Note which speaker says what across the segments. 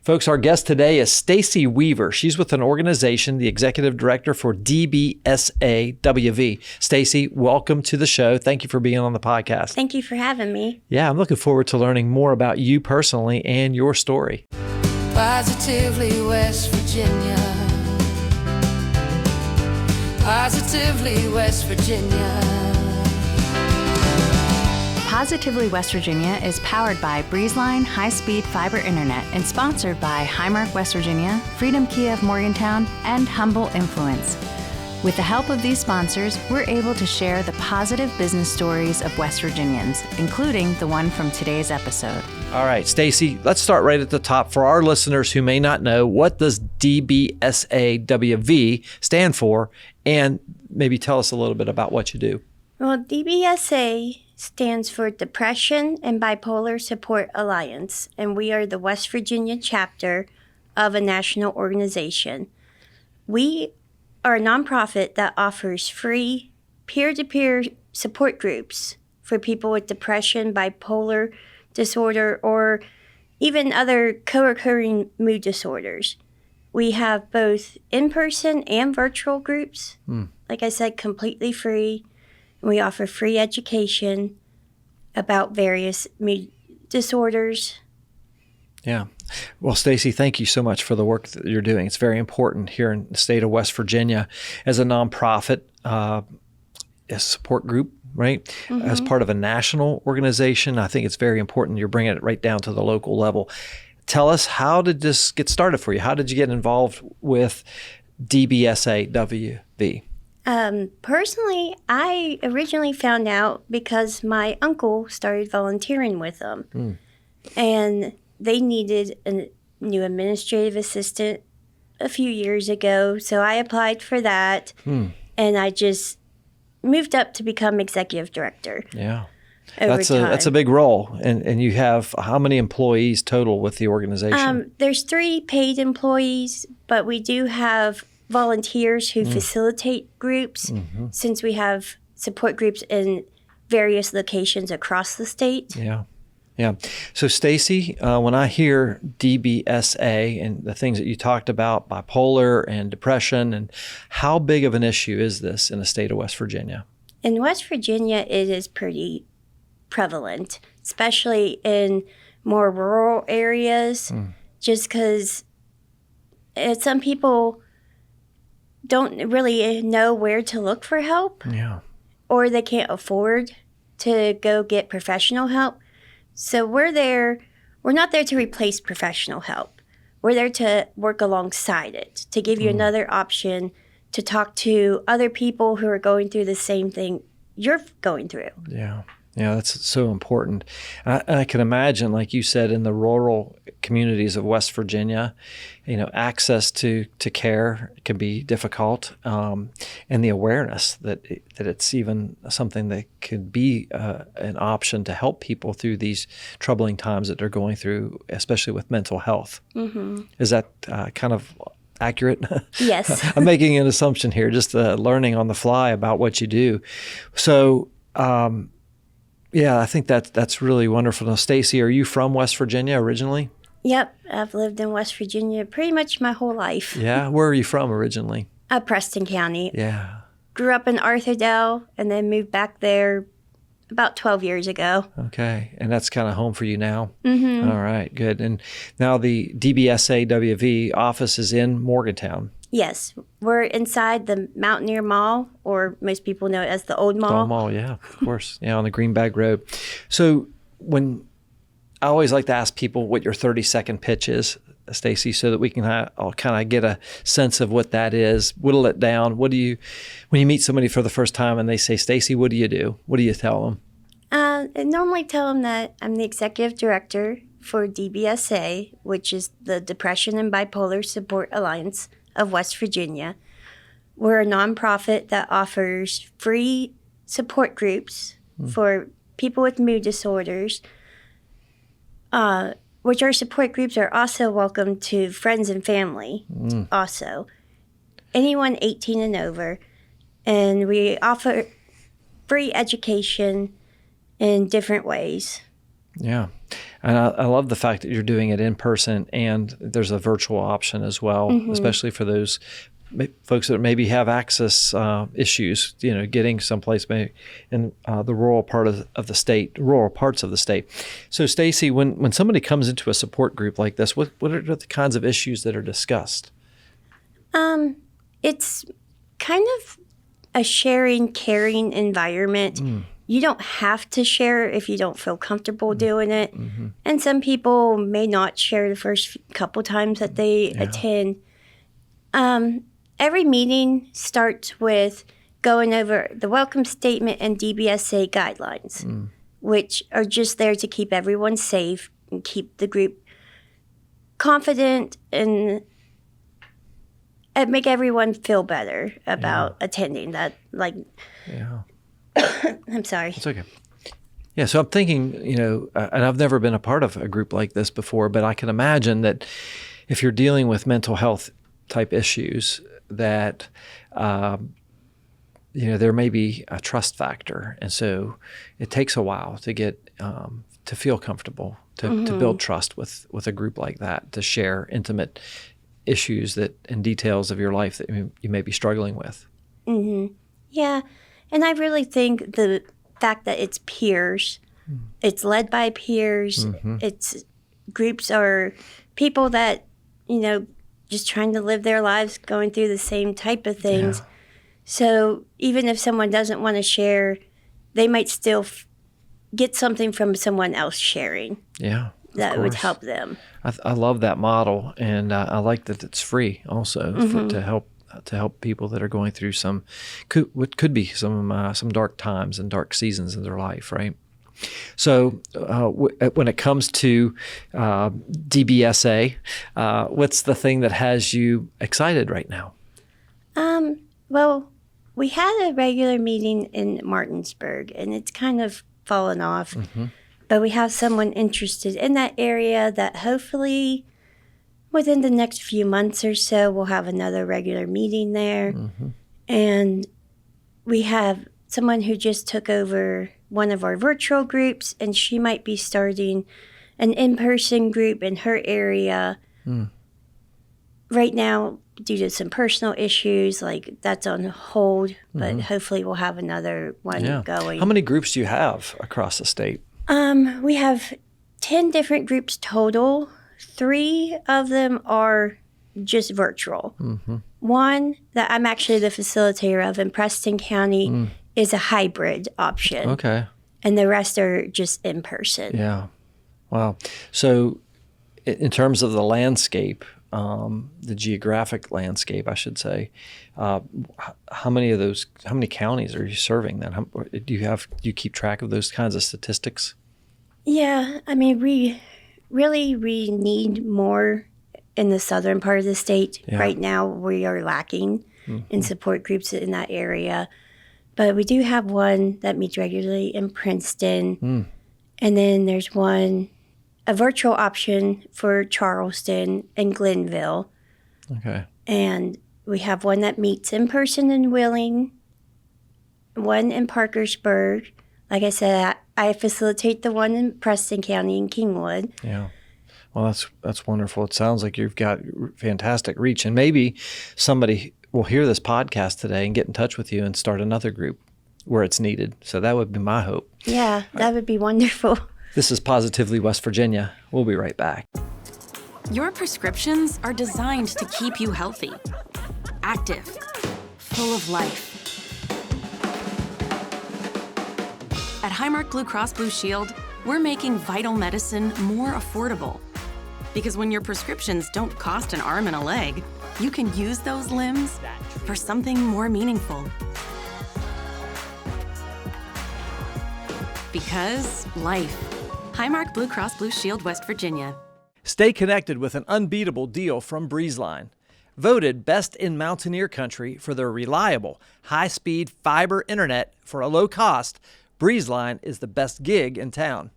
Speaker 1: Folks, our guest today is Stacie Weaver. She's with an organization, the executive director for DBSA WV. Stacie, welcome to the show. Thank you for being on the podcast.
Speaker 2: Thank you for having me.
Speaker 1: Yeah, I'm looking forward to learning more about you personally and your story.
Speaker 3: Positively West Virginia. Positively West Virginia.
Speaker 4: Positively West Virginia is powered by Breezeline high-speed fiber internet and sponsored by Highmark West Virginia, Freedom Kia of Morgantown, and Humble Influence. With the help of these sponsors, we're able to share the positive business stories of West Virginians, including the one from today's episode.
Speaker 1: All right, Stacie, let's start right at the top. For our listeners who may not know, what does DBSA WV stand for? And maybe tell us a little bit about what you do.
Speaker 2: Well, DBSA stands for Depression and Bipolar Support Alliance, and we are the West Virginia chapter of a national organization. We are a nonprofit that offers free peer-to-peer support groups for people with depression, bipolar disorder, or even other co-occurring mood disorders. We have both in-person and virtual groups. Like I said, completely free. We offer free education about various mood disorders. Yeah.
Speaker 1: Well, Stacie, thank you so much for the work that you're doing. It's very important here in the state of West Virginia as a nonprofit, a support group, right? Mm-hmm. As part of a national organization, I think it's very important you're bringing it right down to the local level. Tell us, how did this get started for you? How did you get involved with DBSA WV?
Speaker 2: Personally, I originally found out because my uncle started volunteering with them. And they needed a new administrative assistant a few years ago. So I applied for that. And I just moved up to become executive director.
Speaker 1: Yeah. That's a big role. And you have how many employees total with the organization?
Speaker 2: There's 3 paid employees, but we do have volunteers who facilitate groups, since we have support groups in various locations across the state.
Speaker 1: Yeah. So Stacie, when I hear DBSA and the things that you talked about, bipolar and depression, and how big of an issue is this in the state of West Virginia?
Speaker 2: In West Virginia, it is pretty prevalent, especially in more rural areas, just because some people don't really know where to look for help, or they can't afford to go get professional help. So we're not there to replace professional help. We're there to work alongside it, to give you another option to talk to other people who are going through the same thing you're going through.
Speaker 1: Yeah, that's so important. I can imagine, like you said, in the rural communities of West Virginia, access to care can be difficult, and the awareness that it's even something that could be an option to help people through these troubling times that they're going through, especially with mental health. Is that kind of accurate?
Speaker 2: Yes.
Speaker 1: I'm making an assumption here, just learning on the fly about what you do. So, yeah, I think that's really wonderful. Now, Stacie, are you from West Virginia originally?
Speaker 2: Yep, I've lived in West Virginia pretty much my whole life.
Speaker 1: Yeah, where are you from originally?
Speaker 2: Preston County.
Speaker 1: Yeah.
Speaker 2: Grew up in Arthurdale and then moved back there about 12 years ago.
Speaker 1: Okay, and that's kind of home for you now? Mm-hmm. All right, good. And now the DBSA WV office is in Morgantown.
Speaker 2: Yes, we're inside the Mountaineer Mall, or most people know it as the Old Mall.
Speaker 1: The Old Mall, yeah, of course. Yeah, on the Greenbag Road. So I always like to ask people what your 30-second pitch is, Stacie, so that we can I'll kind of get a sense of what that is, whittle it down. When you meet somebody for the first time and they say, Stacie, what do you do? What do you tell them?
Speaker 2: I normally tell them that I'm the executive director for DBSA, which is the Depression and Bipolar Support Alliance of West Virginia. We're a nonprofit that offers free support groups for people with mood disorders, which our support groups are also welcome to friends and family also. Anyone 18 and over. And we offer free education in different ways.
Speaker 1: Yeah. And I love the fact that you're doing it in person and there's a virtual option as well, especially for those folks that maybe have access issues, getting someplace maybe in the rural parts of the state. So Stacie, when somebody comes into a support group like this, what are the kinds of issues that are discussed?
Speaker 2: It's kind of a sharing, caring environment. You don't have to share if you don't feel comfortable doing it. And some people may not share the first couple times that they attend. Every meeting starts with going over the welcome statement and DBSA guidelines, which are just there to keep everyone safe and keep the group confident and make everyone feel better about attending that. I'm sorry.
Speaker 1: It's okay. Yeah, so I'm thinking, and I've never been a part of a group like this before, but I can imagine that if you're dealing with mental health type issues, that there may be a trust factor, and so it takes a while to get to feel comfortable to build trust with a group like that, to share intimate issues and details of your life that you may be struggling with.
Speaker 2: Yeah, and I really think the fact that it's peers, it's led by peers, it's groups are people that just trying to live their lives, going through the same type of things. So even if someone doesn't want to share, they might still get something from someone else sharing.
Speaker 1: Yeah,
Speaker 2: that would help them.
Speaker 1: I love that model, and I like that it's free also to help people that are going through what could be some dark times and dark seasons in their life, right? So when it comes to DBSA, what's the thing that has you excited right now?
Speaker 2: Well, we had a regular meeting in Martinsburg, and it's kind of fallen off. But we have someone interested in that area that hopefully within the next few months or so, we'll have another regular meeting there. And we have someone who just took over one of our virtual groups, and she might be starting an in-person group in her area. Right now, due to some personal issues, that's on hold, but hopefully we'll have another one going.
Speaker 1: How many groups do you have across the state?
Speaker 2: We have 10 different groups total. 3 of them are just virtual. One that I'm actually the facilitator of in Preston County is a hybrid option.
Speaker 1: Okay.
Speaker 2: And the rest are just in person.
Speaker 1: Yeah. Wow. So in terms of the landscape, the geographic landscape, I should say, how many counties are you serving then? Do you keep track of those kinds of statistics?
Speaker 2: Yeah. I mean, we need more in the southern part of the state. Right now, we are lacking in support groups in that area. But we do have one that meets regularly in Princeton. And then there's a virtual option for Charleston and Glenville.
Speaker 1: Okay.
Speaker 2: And we have one that meets in person in Wheeling, one in Parkersburg. Like I said, I facilitate the one in Preston County in Kingwood.
Speaker 1: Yeah. Well, that's wonderful. It sounds like you've got fantastic reach. And maybe somebody will hear this podcast today and get in touch with you and start another group where it's needed. So that would be my hope.
Speaker 2: Yeah, that would be wonderful.
Speaker 1: This is Positively West Virginia. We'll be right back.
Speaker 5: Your prescriptions are designed to keep you healthy, active, full of life. At Highmark Blue Cross Blue Shield, we're making vital medicine more affordable. Because when your prescriptions don't cost an arm and a leg, you can use those limbs for something more meaningful. Because life. Highmark Blue Cross Blue Shield, West Virginia.
Speaker 1: Stay connected with an unbeatable deal from Breezeline. Voted best in Mountaineer Country for their reliable, high-speed fiber internet for a low cost, Breezeline is the best gig in town.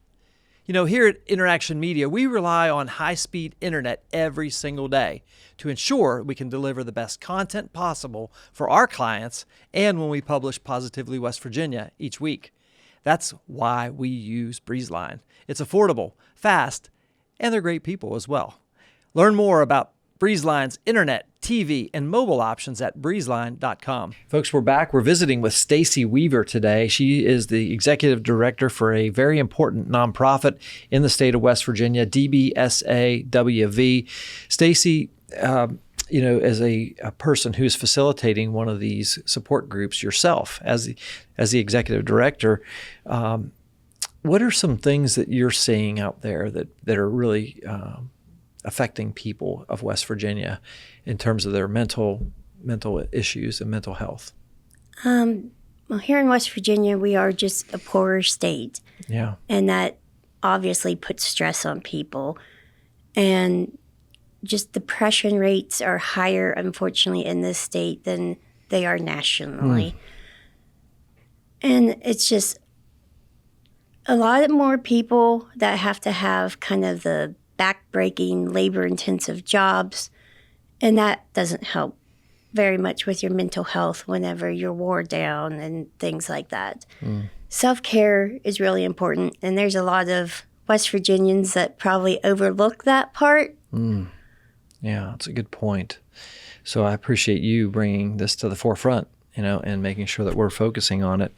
Speaker 1: Here at InnerAction Media, we rely on high-speed internet every single day to ensure we can deliver the best content possible for our clients and when we publish Positively West Virginia each week. That's why we use Breezeline. It's affordable, fast, and they're great people as well. Learn more about Breezeline's internet, TV, and mobile options at breezeline.com. Folks, we're back. We're visiting with Stacie Weaver today. She is the executive director for a very important nonprofit in the state of West Virginia, DBSA WV. Stacie, as a person who's facilitating one of these support groups yourself as the executive director, what are some things that you're seeing out there that are really affecting people of West Virginia in terms of their mental issues and mental health?
Speaker 2: Well, here in West Virginia, we are just a poorer state.
Speaker 1: Yeah.
Speaker 2: And that obviously puts stress on people. And just depression rates are higher, unfortunately, in this state than they are nationally. And it's just a lot more people that have to have kind of the back-breaking, labor-intensive jobs, and that doesn't help very much with your mental health whenever you're wore down and things like that. Self-care is really important, and there's a lot of West Virginians that probably overlook that part.
Speaker 1: Yeah, that's a good point. So I appreciate you bringing this to the forefront, and making sure that we're focusing on it.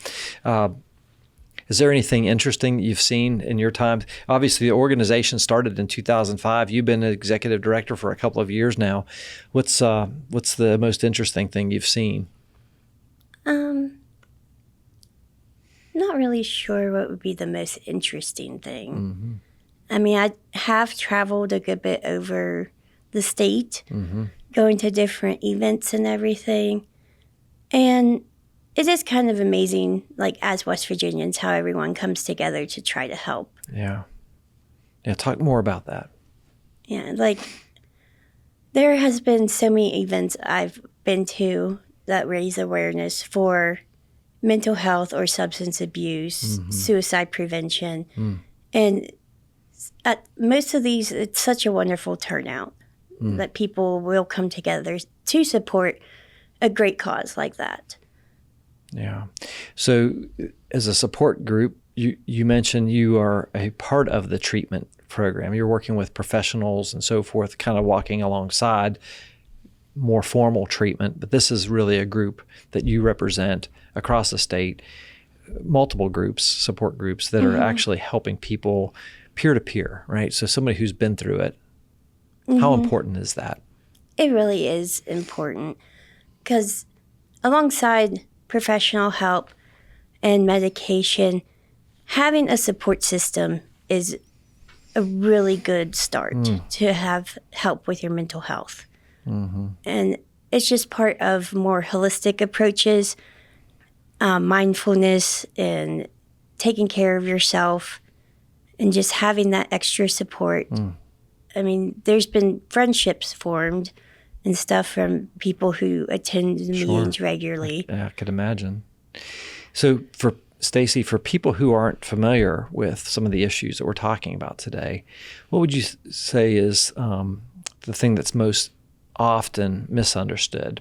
Speaker 1: Is there anything interesting you've seen in your time? Obviously, the organization started in 2005. You've been an executive director for a couple of years now. What's the most interesting thing you've seen?
Speaker 2: Not really sure what would be the most interesting thing. I mean, I have traveled a good bit over the state, going to different events and everything. And it is kind of amazing, like, as West Virginians, how everyone comes together to try to help.
Speaker 1: Yeah. Talk more about that.
Speaker 2: Yeah, like, there has been so many events I've been to that raise awareness for mental health or substance abuse, suicide prevention. And at most of these, it's such a wonderful turnout that people will come together to support a great cause like that.
Speaker 1: Yeah. So as a support group, you mentioned you are a part of the treatment program. You're working with professionals and so forth, kind of walking alongside more formal treatment, but this is really a group that you represent across the state, multiple groups, support groups that are actually helping people peer-to-peer, right? So somebody who's been through it. How important is that?
Speaker 2: It really is important because alongside professional help and medication, having a support system is a really good start to have help with your mental health. And it's just part of more holistic approaches, mindfulness and taking care of yourself and just having that extra support. I mean, there's been friendships formed and stuff from people who attend the meetings regularly.
Speaker 1: I could imagine. So for Stacie, for people who aren't familiar with some of the issues that we're talking about today, what would you say is the thing that's most often misunderstood?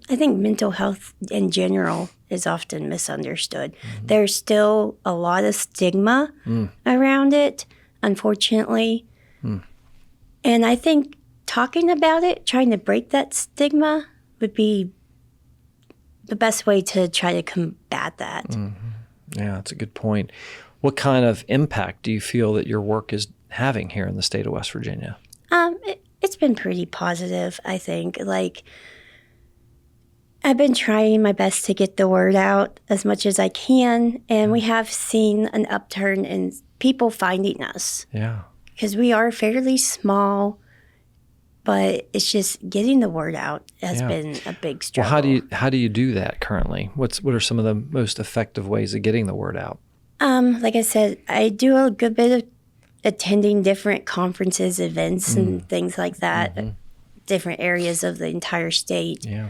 Speaker 2: I think mental health in general is often misunderstood. There's still a lot of stigma around it, unfortunately. And I think talking about it, trying to break that stigma would be the best way to try to combat that.
Speaker 1: Yeah, that's a good point. What kind of impact do you feel that your work is having here in the state of West Virginia?
Speaker 2: It's been pretty positive, I think. Like, I've been trying my best to get the word out as much as I can, and we have seen an upturn in people finding us.
Speaker 1: Yeah.
Speaker 2: Because we are fairly small, but it's just getting the word out has been a big struggle.
Speaker 1: Well, how do you do that currently? What are some of the most effective ways of getting the word out?
Speaker 2: Like I said, I do a good bit of attending different conferences, events, and things like that, different areas of the entire state.
Speaker 1: Yeah.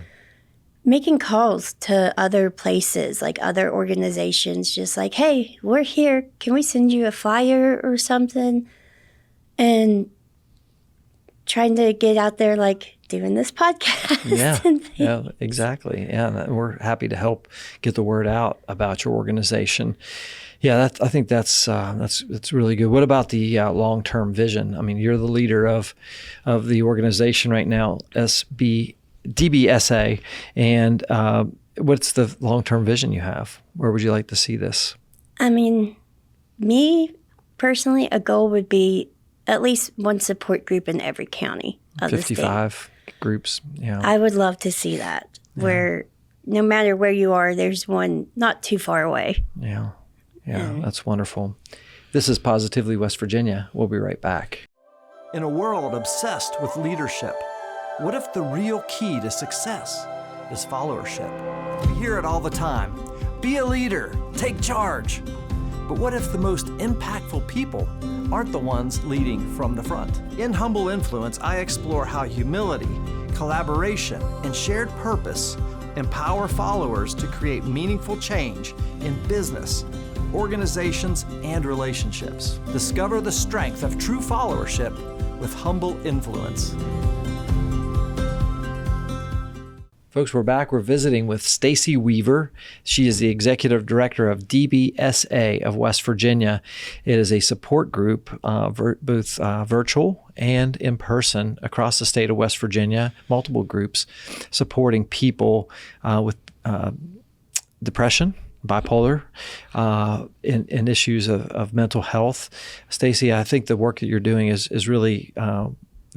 Speaker 2: Making calls to other places, like other organizations, just like, hey, we're here. Can we send you a flyer or something? And trying to get out there, like doing this podcast.
Speaker 1: Yeah,
Speaker 2: and things.
Speaker 1: yeah, exactly. Yeah, and we're happy to help get the word out about your organization. Yeah, I think that's really good. What about the long-term vision? I mean, you're the leader of the organization right now, DBSA, and what's the long-term vision you have? Where would you like to see this?
Speaker 2: I mean, me personally, a goal would be at least one support group in every county of the state.
Speaker 1: 55 groups. Yeah,
Speaker 2: I would love to see that, where no matter where you are, there's one not too far away.
Speaker 1: Yeah, that's wonderful. This is Positively West Virginia. We'll be right back.
Speaker 6: In a world obsessed with leadership, what if the real key to success is followership? We hear it all the time. Be a leader, take charge. But what if the most impactful people aren't the ones leading from the front? In Humble Influence, I explore how humility, collaboration, and shared purpose empower followers to create meaningful change in business, organizations, and relationships. Discover the strength of true followership with Humble Influence.
Speaker 1: Folks, we're back. We're visiting with Stacie Weaver. She is the executive director of DBSA of West Virginia. It is a support group, both virtual and in person across the state of West Virginia, multiple groups supporting people with depression, bipolar, and issues of mental health. Stacie, I think the work that you're doing is really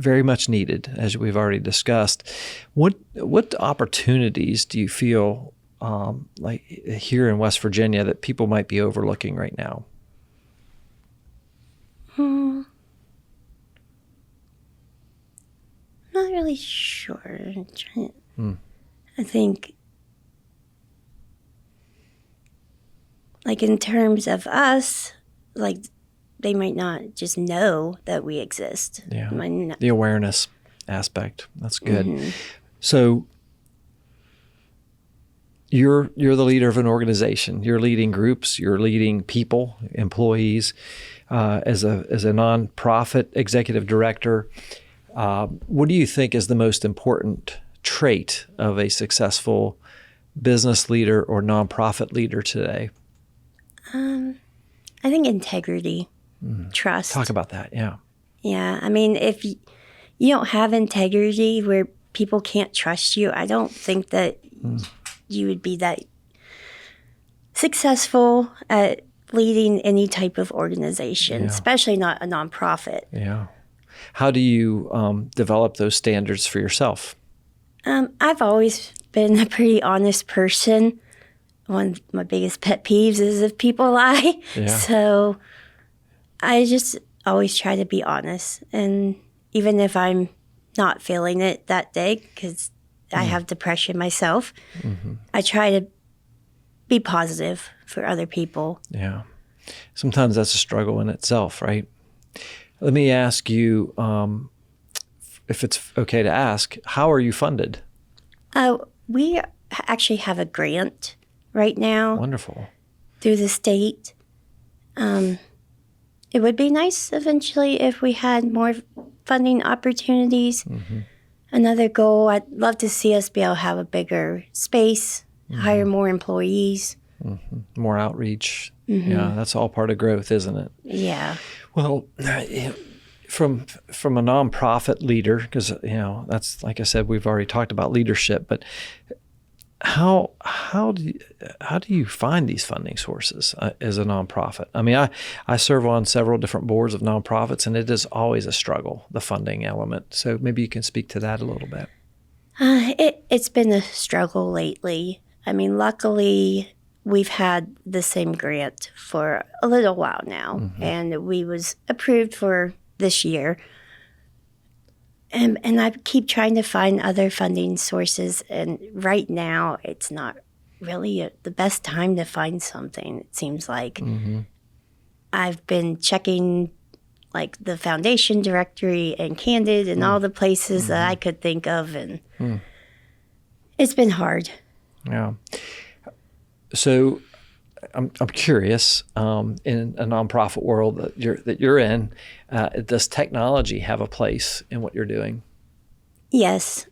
Speaker 1: very much needed, as we've already discussed. What opportunities do you feel like here in West Virginia that people might be overlooking right now?
Speaker 2: Not really sure. I think, like in terms of us, like they might not just know that we exist.
Speaker 1: Yeah,
Speaker 2: Might not-
Speaker 1: the awareness aspect. That's good.
Speaker 2: Mm-hmm.
Speaker 1: So you're the leader of an organization. You're leading groups. You're leading people, employees. As a nonprofit executive director, what do you think is the most important trait of a successful business leader or nonprofit leader today?
Speaker 2: I think integrity, trust.
Speaker 1: Talk about that. Yeah.
Speaker 2: Yeah, I mean, if you don't have integrity where people can't trust you, I don't think that you would be that successful at leading any type of organization, especially not a nonprofit.
Speaker 1: Yeah. How do you develop those standards for yourself?
Speaker 2: I've always been a pretty honest person. One of my biggest pet peeves is if people lie.
Speaker 1: Yeah.
Speaker 2: So I just always try to be honest. And even if I'm not feeling it that day, because I have depression myself, I try to be positive for other people.
Speaker 1: Yeah. Sometimes that's a struggle in itself, right? Let me ask you, if it's okay to ask, how are you funded?
Speaker 2: We actually have a grant right now
Speaker 1: Wonderful.
Speaker 2: through the state. It would be nice eventually if we had more funding opportunities. Another goal, I'd love to see us be able to have a bigger space, hire more employees.
Speaker 1: More outreach. Yeah, that's all part of growth, isn't it?
Speaker 2: Yeah.
Speaker 1: Well, from a nonprofit leader, because that's, like I said, we've already talked about leadership, but how do you find these funding sources as a nonprofit? I mean, I serve on several different boards of nonprofits, and it is always a struggle, the funding element. So maybe you can speak to that a little bit.
Speaker 2: It's been a struggle lately. I mean, luckily, we've had the same grant for a little while now, and we was approved for this year. And I keep trying to find other funding sources, and right now it's not really the best time to find something, it seems like. I've been checking like the foundation directory and Candid and all the places that I could think of, and it's been hard.
Speaker 1: Yeah. So I'm curious, in a nonprofit world that you're in, does technology have a place in what you're doing?
Speaker 2: Yes,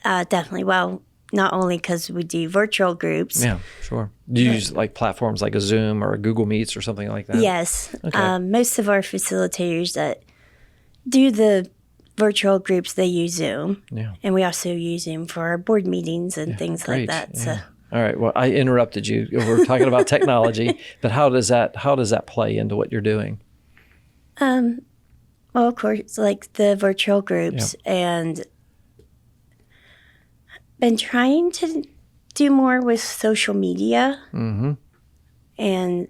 Speaker 2: definitely. Well, not only because we do virtual groups.
Speaker 1: Yeah, sure. Do you use like platforms like a Zoom or a Google Meets or something like that?
Speaker 2: Yes.
Speaker 1: Okay.
Speaker 2: Most of our facilitators that do the virtual groups, they use Zoom.
Speaker 1: Yeah.
Speaker 2: And we also use Zoom for our board meetings and things
Speaker 1: Great.
Speaker 2: like that.
Speaker 1: Yeah.
Speaker 2: So.
Speaker 1: All right. Well, I interrupted you. We're talking about technology, but how does that play into what you're doing?
Speaker 2: Well, of course, like the virtual groups, and been trying to do more with social media.
Speaker 1: Mm-hmm.
Speaker 2: And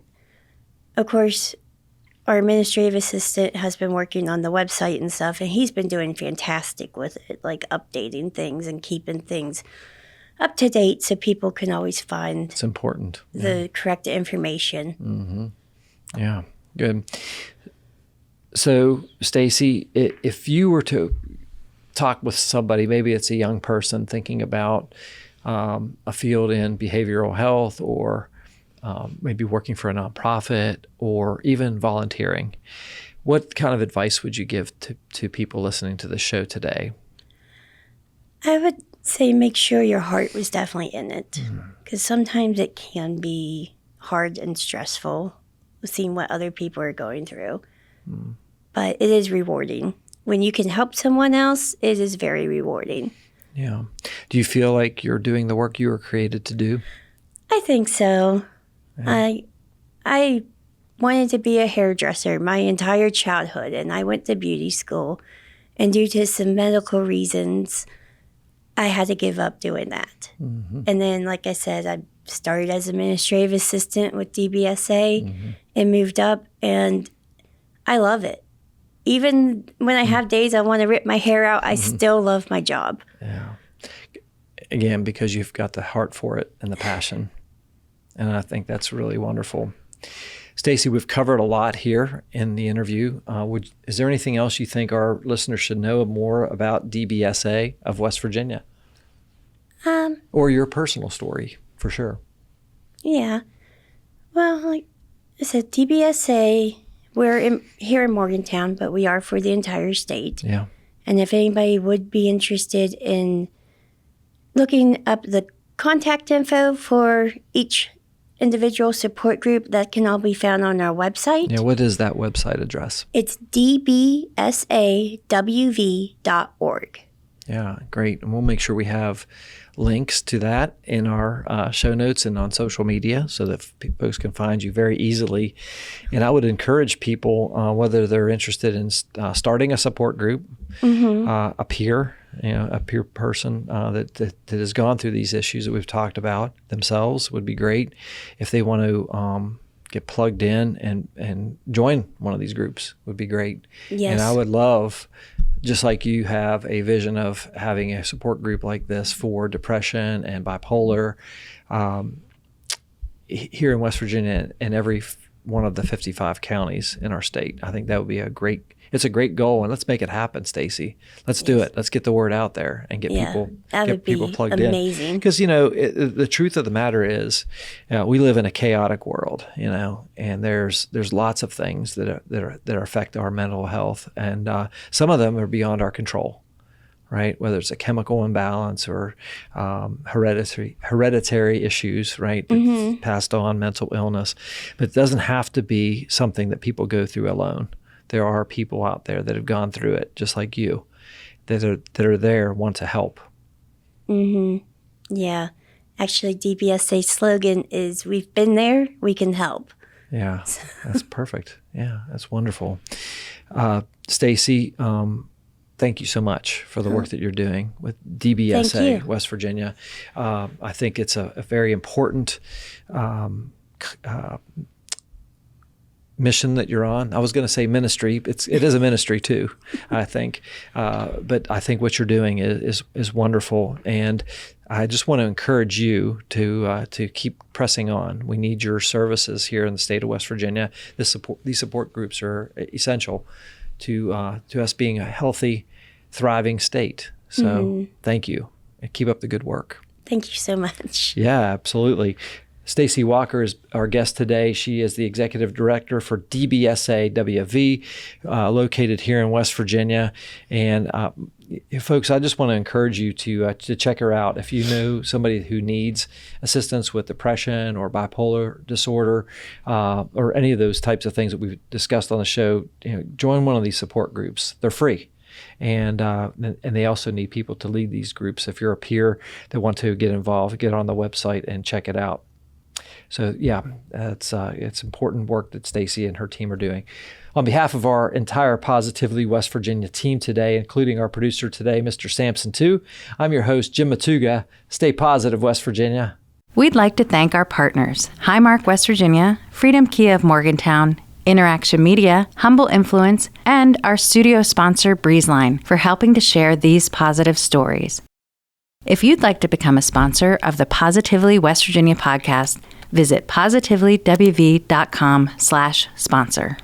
Speaker 2: of course, our administrative assistant has been working on the website and stuff, and he's been doing fantastic with it, like updating things and keeping things up to date so people can always find
Speaker 1: It's important.
Speaker 2: the correct information.
Speaker 1: Mm-hmm. Yeah. Good. So, Stacie, if you were to talk with somebody, maybe it's a young person thinking about a field in behavioral health, or maybe working for a nonprofit, or even volunteering, what kind of advice would you give to people listening to the show today?
Speaker 2: I would say make sure your heart was definitely in it, because sometimes it can be hard and stressful seeing what other people are going through. But it is rewarding. When you can help someone else, it is very rewarding.
Speaker 1: Yeah. Do you feel like you're doing the work you were created to do?
Speaker 2: I think so.
Speaker 1: Yeah.
Speaker 2: I wanted to be a hairdresser my entire childhood, and I went to beauty school. And due to some medical reasons, I had to give up doing that.
Speaker 1: Mm-hmm.
Speaker 2: And then, like I said, I started as administrative assistant with DBSA and moved up, and I love it. Even when I have days I want to rip my hair out, I still love my job.
Speaker 1: Yeah. Again, because you've got the heart for it and the passion. And I think that's really wonderful. Stacie, we've covered a lot here in the interview. Is there anything else you think our listeners should know more about DBSA of West Virginia? Or your personal story, for sure.
Speaker 2: Yeah. Well, like I said, DBSA, we're here in Morgantown, but we are for the entire state.
Speaker 1: Yeah.
Speaker 2: And if anybody would be interested in looking up the contact info for each individual support group, that can all be found on our website.
Speaker 1: Yeah. What is that website address?
Speaker 2: It's dbsawv.org.
Speaker 1: Yeah, great. And we'll make sure we have links to that in our show notes and on social media so that folks can find you very easily. And I would encourage people, whether they're interested in starting a support group, a peer person that has gone through these issues that we've talked about themselves would be great. If they want to get plugged in and join one of these groups would be great.
Speaker 2: Yes.
Speaker 1: And I would love, just like you have a vision of having a support group like this for depression and bipolar, here in West Virginia and every one of the 55 counties in our state. I think that would be it's a great goal, and let's make it happen, Stacie. Let's do it. Let's get the word out there and get people plugged in.
Speaker 2: Amazing.
Speaker 1: Because, the truth of the matter is, we live in a chaotic world, and there's lots of things that affect our mental health, and some of them are beyond our control. Right, whether it's a chemical imbalance or hereditary issues, right, passed on mental illness, but it doesn't have to be something that people go through alone. There are people out there that have gone through it, just like you, that are there, want to help.
Speaker 2: Yeah, actually, DBSA's slogan is "We've been there, we can help."
Speaker 1: Yeah, that's perfect. Yeah, that's wonderful. Stacie, thank you so much for the work that you're doing with DBSA West Virginia. I think it's a very important mission that you're on. I was going to say ministry. It is a ministry too, I think. But I think what you're doing is wonderful, and I just want to encourage you to keep pressing on. We need your services here in the state of West Virginia. These support groups are essential to us being a healthy, thriving state. So thank you, and keep up the good work.
Speaker 2: Thank you so much.
Speaker 1: Yeah, absolutely. Stacie Weaver is our guest today. She is the executive director for DBSA WV, located here in West Virginia. And folks, I just want to encourage you to check her out. If you know somebody who needs assistance with depression or bipolar disorder, or any of those types of things that we've discussed on the show, join one of these support groups. They're free. And they also need people to lead these groups. If you're a peer that want to get involved, get on the website and check it out. So yeah, it's important work that Stacie and her team are doing. On behalf of our entire Positively West Virginia team today, including our producer today, Mr. Sampson too, I'm your host, Jim Matuga. Stay positive, West Virginia.
Speaker 4: We'd like to thank our partners, Highmark West Virginia, Freedom Kia of Morgantown, InnerAction Media, Humble Influence, and our studio sponsor, Breezeline, for helping to share these positive stories. If you'd like to become a sponsor of the Positively West Virginia podcast, visit positivelywv.com/sponsor.